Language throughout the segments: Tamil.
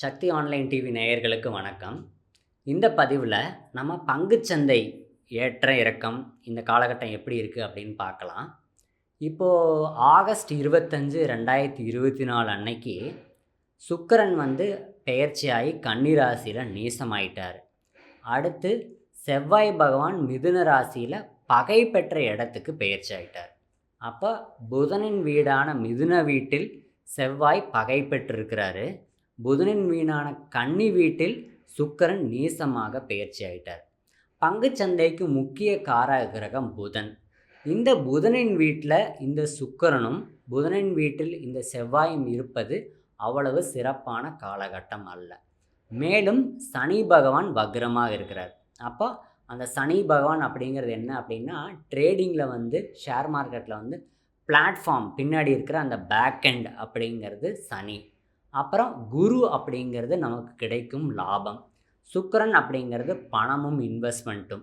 சக்தி ஆன்லைன் டிவி நேயர்களுக்கு வணக்கம். இந்த பதிவில் நம்ம பங்குச்சந்தை ஏற்ற இறக்கம் இந்த காலகட்டம் எப்படி இருக்குது அப்படின்னு பார்க்கலாம். இப்போது ஆகஸ்ட் 25, 2024 அன்னைக்கு சுக்கிரன் பெயர்ச்சியாகி கன்னி ராசியில் நீசமாயிட்டார். அடுத்து செவ்வாய் பகவான் மிதுன ராசியில் பகை பெற்ற இடத்துக்கு பெயர்ச்சி ஆயிட்டார். அப்போ புதனின் வீடான மிதுன வீட்டில் செவ்வாய் பகை பெற்றிருக்கிறாரு. புதனின் வீடான கன்னி வீட்டில் சுக்கிரன் நீசமாக பெயர்ச்சி ஆயிட்டார். பங்குச்சந்தைக்கு முக்கிய காரக கிரகம் புதன். இந்த புதனின் வீட்டில் இந்த சுக்கிரனும் புதனின் வீட்டில் இந்த செவ்வாயும் இருப்பது அவ்வளவு சிறப்பான காலகட்டம் அல்ல. மேலும் சனி பகவான் வக்ரமாக இருக்கிறார். அப்போ அந்த சனி பகவான் அப்படிங்கிறது என்ன அப்படின்னா, ட்ரேடிங்கில் ஷேர் மார்க்கெட்டில் பிளாட்ஃபார்ம் பின்னாடி இருக்கிற அந்த பேக் எண்ட் அப்படிங்கிறது சனி. அப்புறம் குரு அப்படிங்கிறது நமக்கு கிடைக்கும் லாபம். சுக்கிரன் அப்படிங்கிறது பணமும் இன்வெஸ்ட்மெண்ட்டும்.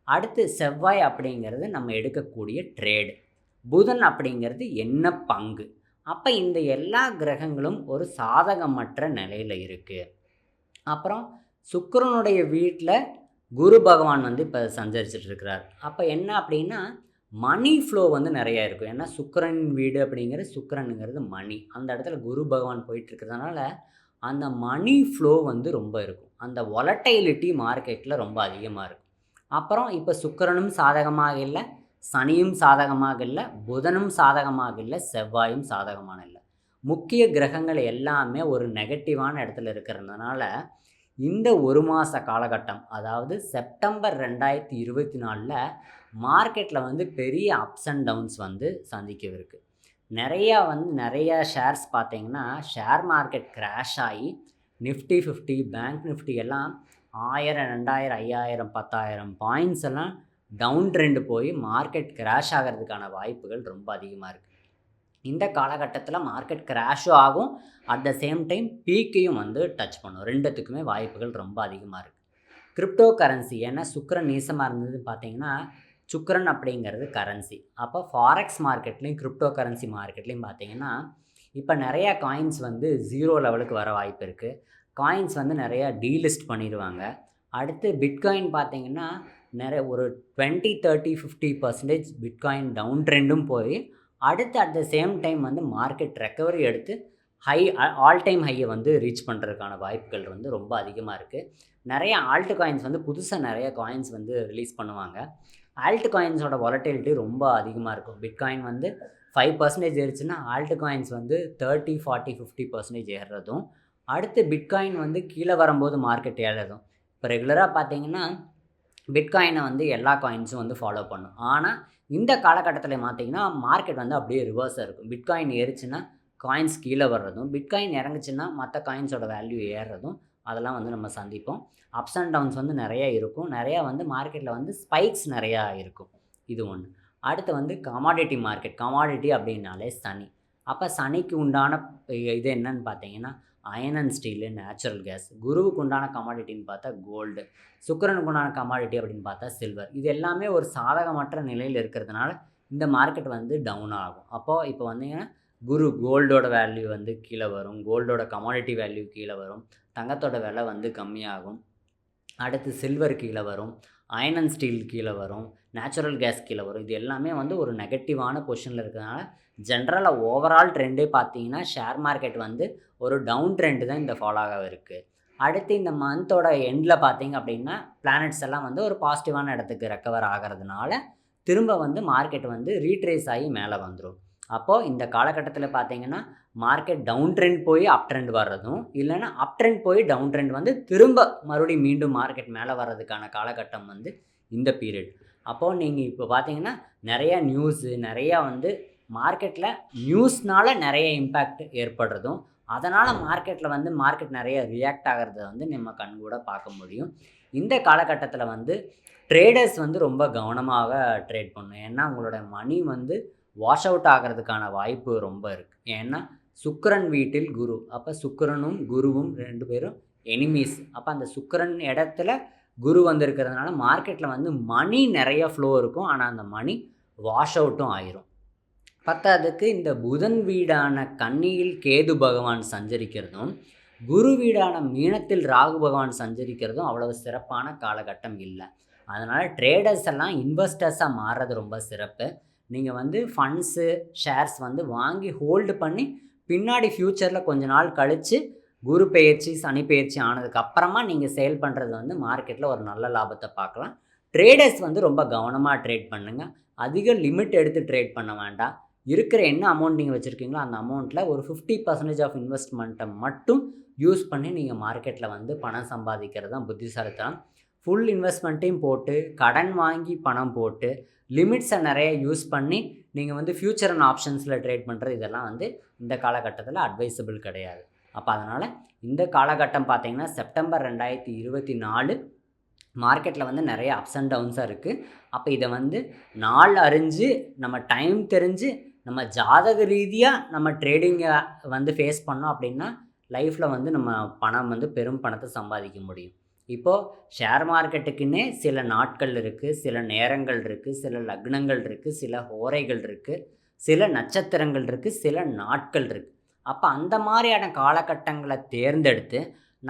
அடுத்து செவ்வாய் அப்படிங்கிறது நம்ம எடுக்கக்கூடிய ட்ரேடு. புதன் அப்படிங்கிறது என்ன பங்கு. அப்போ இந்த எல்லா கிரகங்களும் ஒரு சாதகமற்ற நிலையில் இருக்குது. அப்புறம் சுக்கிரனுடைய வீட்டில் குரு பகவான் இப்போ சஞ்சரிச்சிட்ருக்கிறார். அப்போ என்ன அப்படின்னா, மணி ஃப்ளோ நிறையா இருக்கும். ஏன்னா சுக்கிரன் வீடு அப்படிங்கிறது சுக்கிரனுங்கிறது மணி. அந்த இடத்துல குரு பகவான் போயிட்டுருக்கிறதுனால அந்த மணி ஃப்ளோ ரொம்ப இருக்கும். அந்த வொலட்டைலிட்டி மார்க்கெட்டில் ரொம்ப அதிகமாக இருக்கும். அப்புறம் இப்போ சுக்கிரனும் சாதகமாக இல்லை, சனியும் சாதகமாக இல்லை, புதனும் சாதகமாக இல்லை, செவ்வாயும் சாதகமான இல்லை. முக்கிய கிரகங்கள் எல்லாமே ஒரு நெகட்டிவான இடத்துல இருக்கிறதுனால இந்த ஒரு மாத காலகட்டம், அதாவது செப்டம்பர் 2024 மார்க்கெட்டில் பெரிய அப்ஸ் அண்ட் டவுன்ஸ் சந்திக்கவிருக்கு. நிறையா ஷேர்ஸ் பார்த்திங்கன்னா, ஷேர் மார்க்கெட் கிராஷ் ஆகி நிஃப்டி 50, பேங்க் நிஃப்டி எல்லாம் 1000, 2000, 5000, 10,000 பாயிண்ட்ஸ் எல்லாம் டவுன் ட்ரெண்டு போய் மார்க்கெட் கிராஷ் ஆகிறதுக்கான வாய்ப்புகள் ரொம்ப அதிகமாக இருக்குது. இந்த காலகட்டத்தில் மார்க்கெட் கிராஷும் ஆகும், அட் த சேம் டைம் பீக்கையும் டச் பண்ணும். ரெண்டுத்துக்குமே வாய்ப்புகள் ரொம்ப அதிகமாக இருக்குது. கிரிப்டோ கரன்சி, ஏன்னா சுக்கிரன் நீசமாக இருந்தது பார்த்திங்கன்னா, சுக்கிரன் அப்படிங்கிறது கரன்சி. அப்போ ஃபாரெக்ஸ் மார்க்கெட்லேயும் கிரிப்டோ கரன்சி மார்க்கெட்லேயும் பார்த்திங்கன்னா, இப்போ நிறையா காயின்ஸ் 0 லெவலுக்கு வர வாய்ப்பு இருக்குது. காயின்ஸ் நிறையா டீலிஸ்ட் பண்ணிடுவாங்க. அடுத்து பிட்காயின் பார்த்திங்கன்னா ஒரு 20, 30, 50% பிட்காயின் டவுன் ட்ரெண்டும் போய் அடுத்து at the same time market recovery எடுத்து ஆல் டைம் ஹையை ரீச் பண்ணுறதுக்கான வாய்ப்புகள் ரொம்ப அதிகமாக இருக்குது. நிறைய ஆல்ட் காயின்ஸ் புதுசாக நிறைய காயின்ஸ் ரிலீஸ் பண்ணுவாங்க. ஆல்ட் காயின்ஸோட வாலட்டிலிட்டி ரொம்ப அதிகமாக இருக்கும். பிட்காயின் 5% ஏறிச்சுன்னா ஆல்ட் காயின்ஸ் 30, 40, 50% ஏறுறதும், அடுத்து பிட்காயின் கீழே வரும்போது மார்க்கெட் ஏறுறதும். இப்போ ரெகுலராக பார்த்தீங்கன்னா பிட்காயினை எல்லா காயின்ஸும் ஃபாலோ பண்ணும். ஆனால் இந்த காலகட்டத்தில் பார்த்தீங்கன்னா மார்க்கெட் அப்படியே ரிவர்ஸாக இருக்கும். பிட்காயின் ஏறிச்சுன்னா காயின்ஸ் கீழே வர்றதும், பிட்காயின் இறங்குச்சுன்னா மற்ற காயின்ஸோட வேல்யூ ஏறுறதும், அதெல்லாம் நம்ம சந்திப்போம். அப்ஸ் அண்ட் டவுன்ஸ் நிறையா இருக்கும். நிறையா மார்க்கெட்டில் ஸ்பைக்ஸ் நிறையா இருக்கும். இது ஒன்று. அடுத்து கமாடிட்டி மார்க்கெட். கமாடிட்டி அப்படின்னாலே சனி. அப்போ சனிக்கு உண்டான இது என்னன்னு பார்த்தீங்கன்னா iron and steel, natural gas. குருவுக்கு உண்டான கமாடிட்டின்னு பார்த்தா கோல்டு. சுக்கிரனுக்கு உண்டான கமாடிட்டி அப்படின்னு பார்த்தா சில்வர். இது எல்லாமே ஒரு சாதகமற்ற நிலையில் இருக்கிறதுனால இந்த மார்க்கெட் டவுன் ஆகும். அப்போது இப்போ வந்தீங்கன்னா கோல்டோட வேல்யூ கீழே வரும், கோல்டோட கமாடிட்டி வேல்யூ கீழே வரும், தங்கத்தோட விலை கம்மியாகும். அடுத்து சில்வர் கீழே வரும், அயன் அண்ட் ஸ்டீல் கீழே வரும், நேச்சுரல் கேஸ் கீழே வரும். இது எல்லாமே ஒரு நெகட்டிவான பொசிஷனில் இருக்கிறதுனால ஜென்ரலாக ஓவரால் ட்ரெண்டே பார்த்தீங்கன்னா ஷேர் மார்க்கெட் ஒரு டவுன் ட்ரெண்டு தான் இந்த ஃபாலோ ஆக இருக்குது. அடுத்து இந்த மந்தோட எண்டில் பார்த்தீங்க அப்படின்னா பிளானட்ஸ் எல்லாம் ஒரு பாசிட்டிவான இடத்துக்கு ரெக்கவர் ஆகிறதுனால திரும்ப மார்க்கெட் ரீட்ரேஸ் ஆகி மேலே வந்துடும். அப்போது இந்த காலகட்டத்தில் பார்த்தீங்கன்னா மார்க்கெட் டவுன் ட்ரெண்ட் போய் அப் ட்ரெண்ட் வர்றதும், இல்லைன்னா அப் ட்ரெண்ட் போய் டவுன் ட்ரெண்ட் திரும்ப மறுபடியும் மீண்டும் மார்க்கெட் மேலே வர்றதுக்கான காலகட்டம் இந்த பீரியட். அப்போது நீங்கள் இப்போ பார்த்தீங்கன்னா நிறையா நியூஸு, நிறையா மார்க்கெட்டில் நியூஸ்னால் நிறைய இம்பேக்ட் ஏற்படுறதும், அதனால் மார்க்கெட்டில் மார்க்கெட் நிறைய ரியாக்ட் ஆகிறத நம்ம கண்கூட பார்க்க முடியும். இந்த காலகட்டத்தில் ட்ரேடர்ஸ் ரொம்ப கவனமாக ட்ரேட் பண்ணணும். ஏன்னா உங்களோட மணி வாஷ் அவுட் ஆகிறதுக்கான வாய்ப்பு ரொம்ப இருக்குது. ஏன்னா சுக்கிரன் வீட்டில் குரு. அப்போ சுக்கிரனும் குருவும் 2 பேரும் எனிமீஸ். அப்போ அந்த சுக்கிரன் இடத்துல குரு இருக்கிறதுனால மார்க்கெட்டில் மணி நிறைய ஃப்ளோ இருக்கும். ஆனால் அந்த மணி வாஷ் அவுட்டும் ஆயிரும். பத்தாவதுக்கு இந்த புதன் வீடான கன்னியில் கேது பகவான் சஞ்சரிக்கிறதும், குரு வீடான மீனத்தில் ராகு பகவான் சஞ்சரிக்கிறதும் அவ்வளவு சிறப்பான காலகட்டம் இல்லை. அதனால் ட்ரேடர்ஸ் எல்லாம் இன்வெஸ்டர்ஸாக மாறுறது ரொம்ப சிறப்பு. நீங்கள் வந்து ஃபண்ட்ஸு, ஷேர்ஸ் வந்து வாங்கி ஹோல்டு பண்ணி பின்னாடி ஃப்யூச்சரில் கொஞ்ச நாள் கழித்து குரு பெயர்ச்சி, சனி பெயர்ச்சி ஆனதுக்கப்புறமா நீங்கள் சேல் பண்ணுறது வந்து மார்க்கெட்டில் ஒரு நல்ல லாபத்தை பார்க்கலாம். ட்ரேடர்ஸ் வந்து ரொம்ப கவனமாக ட்ரேட் பண்ணுங்கள். அதிக லிமிட் எடுத்து ட்ரேட் பண்ண வேண்டாம். இருக்கிற என்ன அமௌண்ட் நீங்கள் வச்சுருக்கீங்களோ அந்த அமௌண்ட்டில் ஒரு 50% ஆஃப் இன்வெஸ்ட்மெண்ட்டை மட்டும் யூஸ் பண்ணி நீங்கள் மார்க்கெட்டில் வந்து பணம் சம்பாதிக்கிறது தான் புத்திசாலித்தனம். ஃபுல் இன்வெஸ்ட்மெண்ட்டையும் போட்டு, கடன் வாங்கி பணம் போட்டு, லிமிட்ஸை நிறைய யூஸ் பண்ணி நீங்கள் வந்து ஃப்யூச்சர் அண்ட் ஆப்ஷன்ஸில் ட்ரேட் பண்ணுறது இதெல்லாம் வந்து இந்த காலகட்டத்தில் அட்வைசபிள் கிடையாது. அப்போ அதனால் இந்த காலகட்டம் பார்த்திங்கன்னா செப்டம்பர் 2024 மார்க்கெட்டில் வந்து நிறைய அப்ஸ் அண்ட் டவுன்ஸாக இருக்குது. அப்போ இதை வந்து நாள் அறிஞ்சு, நம்ம டைம் தெரிஞ்சு, நம்ம ஜாதக ரீதியாக நம்ம ட்ரேடிங்கை வந்து ஃபேஸ் பண்ணோம் அப்படின்னா லைஃப்பில் வந்து நம்ம பணம் வந்து பெரும் பணத்தை சம்பாதிக்க முடியும். இப்போது ஷேர் மார்க்கெட்டுக்குன்னே சில நாட்கள் இருக்குது, சில நேரங்கள் இருக்குது, சில லக்னங்கள் இருக்குது, சில ஹோரைகள் இருக்குது, சில நட்சத்திரங்கள் இருக்குது, சில நாட்கள் இருக்குது. அப்போ அந்த மாதிரியான காலகட்டங்களை தேர்ந்தெடுத்து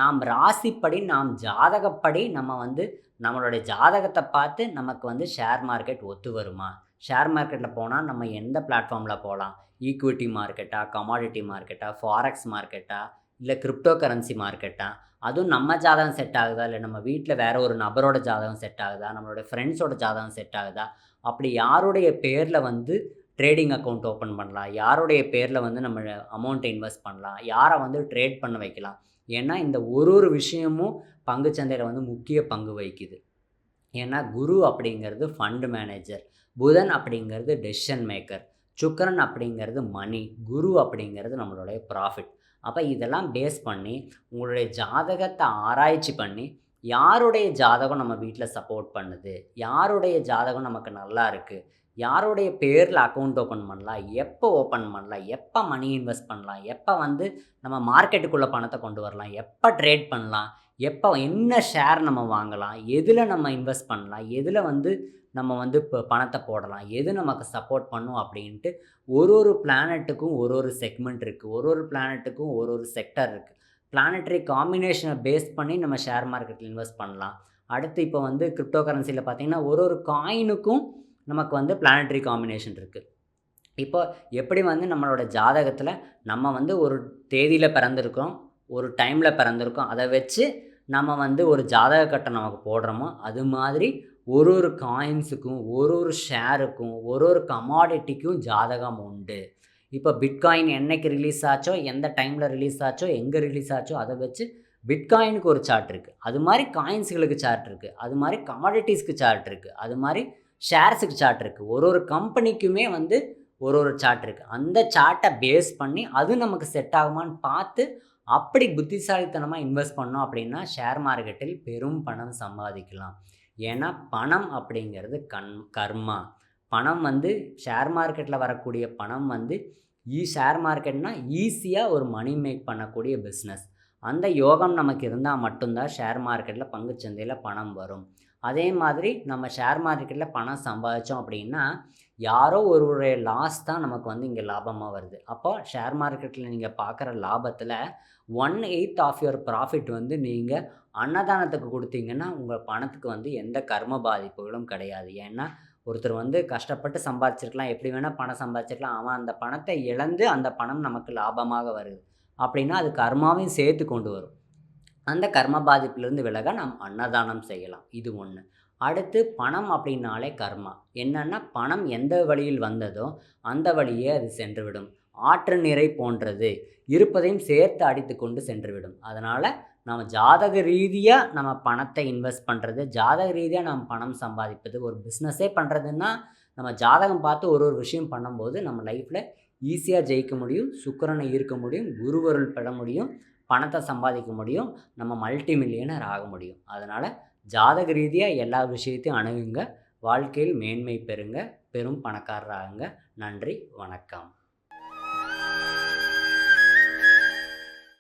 நாம் ராசிப்படி, நாம் ஜாதகப்படி நம்ம வந்து நம்மளுடைய ஜாதகத்தை பார்த்து நமக்கு வந்து ஷேர் மார்க்கெட் ஒத்து வருமா, ஷேர் மார்க்கெட்டில் போனால் நம்ம எந்த பிளாட்ஃபார்மில் போகலாம், ஈக்விட்டி மார்க்கெட்டா, கமாடிட்டி மார்க்கெட்டா, ஃபாரெக்ஸ் மார்க்கெட்டா, இல்லை கிரிப்டோ கரன்சி மார்க்கெட்டா, அதுவும் நம்ம ஜாதகம் செட் ஆகுதா, இல்லை நம்ம வீட்டில் வேறு ஒரு நபரோட ஜாதகம் செட் ஆகுதா, நம்மளோட ஃப்ரெண்ட்ஸோட ஜாதகம் செட் ஆகுதா, அப்படி யாருடைய பேரில் வந்து ட்ரேடிங் அக்கௌண்ட் ஓப்பன் பண்ணலாம், யாருடைய பேரில் வந்து நம்ம அமௌண்ட்டை இன்வெஸ்ட் பண்ணலாம், யாரை வந்து ட்ரேட் பண்ண வைக்கலாம். ஏன்னா இந்த ஒரு விஷயமும் பங்குச்சந்தையில் வந்து முக்கிய பங்கு வகிக்குது. ஏன்னா குரு அப்படிங்கிறது ஃபண்டு மேனேஜர், புதன் அப்படிங்கிறது டெசிஷன் மேக்கர், சுக்கிரன் அப்படிங்கிறது மணி, குரு அப்படிங்கிறது நம்மளுடைய ப்ராஃபிட். அப்போ இதெல்லாம் பேஸ் பண்ணி உங்களுடைய ஜாதகத்தை ஆராய்ச்சி பண்ணி யாருடைய ஜாதகம் நம்ம வீட்டில் சப்போர்ட் பண்ணுது, யாருடைய ஜாதகம் நமக்கு நல்லா இருக்குது, யாருடைய பேரில் அக்கௌண்ட் ஓப்பன் பண்ணலாம், எப்போ ஓப்பன் பண்ணலாம், எப்போ மணி இன்வெஸ்ட் பண்ணலாம், எப்போ வந்து நம்ம மார்க்கெட்டுக்குள்ளே பணத்தை கொண்டு வரலாம், எப்போ ட்ரேட் பண்ணலாம், எப்போ என்ன ஷேர் நம்ம வாங்கலாம், எதில் நம்ம இன்வெஸ்ட் பண்ணலாம், எதில் வந்து நம்ம வந்து இப்போ பணத்தை போடலாம், எது நமக்கு சப்போர்ட் பண்ணும் அப்படின்ட்டு ஒரு பிளானட்டுக்கும் ஒரு செக்மெண்ட் இருக்குது, ஒரு பிளானட்டுக்கும் ஒரு செக்டர் இருக்குது. பிளானட்டரி காம்பினேஷனை பேஸ் பண்ணி நம்ம ஷேர் மார்க்கெட்டில் இன்வெஸ்ட் பண்ணலாம். அடுத்து இப்போ வந்து கிரிப்டோ கரன்சியில் பார்த்திங்கன்னா ஒரு காயினுக்கும் நமக்கு வந்து பிளானட்டரி காம்பினேஷன் இருக்குது. இப்போ எப்படி வந்து நம்மளோட ஜாதகத்தில் நம்ம வந்து ஒரு தேதியில் பிறந்திருக்கோம், ஒரு டைமில் பிறந்திருக்கோம், அதை வச்சு நம்ம வந்து ஒரு ஜாதக கட்டம் நமக்கு போடுறோமோ, அது மாதிரி ஒரு காயின்ஸுக்கும் ஒரு ஷேருக்கும் ஒரு கமாடிட்டிக்கும் ஜாதகம் உண்டு. இப்போ பிட்காயின் என்னைக்கு ரிலீஸ் ஆச்சோ, எந்த டைமில் ரிலீஸ் ஆச்சோ, எங்கே ரிலீஸ் ஆச்சோ அதை வச்சு பிட்காயினுக்கு ஒரு சார்ட் இருக்குது, அது மாதிரி காயின்ஸுகளுக்கு சார்ட் இருக்குது, அது மாதிரி கமாடிட்டிஸ்க்கு சார்ட் இருக்குது, அது மாதிரி ஷேர்ஸுக்கு சார்ட் இருக்குது. ஒரு கம்பெனிக்குமே வந்து ஒரு சார்ட் இருக்குது. அந்த சார்ட்டை பேஸ் பண்ணி அது நமக்கு செட் ஆகுமான்னு பார்த்து அப்படி புத்திசாலித்தனமாக இன்வெஸ்ட் பண்ணோம் அப்படின்னா ஷேர் மார்க்கெட்டில் பெரும் பணம் சம்பாதிக்கலாம். ஏன்னா பணம் அப்படிங்கிறது கர்மா. பணம் வந்து ஷேர் மார்க்கெட்டில் வரக்கூடிய பணம் வந்து ஷேர் மார்க்கெட்னால் ஈஸியாக ஒரு மணி மேக் பண்ணக்கூடிய பிஸ்னஸ். அந்த யோகம் நமக்கு இருந்தால் மட்டும்தான் ஷேர் மார்க்கெட்டில் பங்குச்சந்தையில் பணம் வரும். அதே மாதிரி நம்ம ஷேர் மார்க்கெட்டில் பணம் சம்பாதிச்சோம் அப்படின்னா யாரோ ஒருவருடைய லாஸ் தான் நமக்கு வந்து இங்கே லாபமாக வருது. அப்போ ஷேர் மார்க்கெட்டில் நீங்கள் பார்க்குற லாபத்தில் 1/8 ஆஃப் யுவர் ப்ராஃபிட் வந்து நீங்கள் அன்னதானத்துக்கு கொடுத்தீங்கன்னா உங்கள் பணத்துக்கு வந்து எந்த கர்ம பாதிப்புகளும் கிடையாது. ஏன்னா ஒருத்தர் வந்து கஷ்டப்பட்டு சம்பாதிச்சிருக்கலாம், எப்படி வேணால் பணம் சம்பாதிச்சிருக்கலாம், அவன் அந்த பணத்தை இழந்து அந்த பணம் நமக்கு லாபமாக வருது அப்படின்னா அது கர்மாவையும் சேர்த்து கொண்டு வரும். அந்த கர்ம பாதிப்பிலிருந்து விலக நாம் அன்னதானம் செய்யலாம். இது ஒன்று. அடுத்து பணம் அப்படின்னாலே கர்மா. என்னென்னா பணம் எந்த வழியில் வந்ததோ அந்த வழியே அது சென்றுவிடும். ஆற்று நீரை போன்றது, இருப்பதையும் சேர்த்து அடித்து கொண்டு சென்றுவிடும். அதனால் நம்ம ஜாதக ரீதியாக நம்ம பணத்தை இன்வெஸ்ட் பண்ணுறது, ஜாதக ரீதியாக நம்ம பணம் சம்பாதிப்பது, ஒரு பிஸ்னஸே பண்ணுறதுன்னா நம்ம ஜாதகம் பார்த்து ஒரு விஷயம் பண்ணும்போது நம்ம லைஃப்பில் ஈஸியாக ஜெயிக்க முடியும், சுக்கிரனை ஈர்க்க முடியும், குருவருள் பெற முடியும், பணத்தை சம்பாதிக்க முடியும், நம்ம மல்டி மில்லியனர் ஆக முடியும். அதனால் ஜாதக ரீதியாக எல்லா விஷயத்தையும் அணுகுங்க, வாழ்க்கையில் மேன்மை பெறுங்க, பெரும் பணக்காரராகுங்க. நன்றி, வணக்கம்.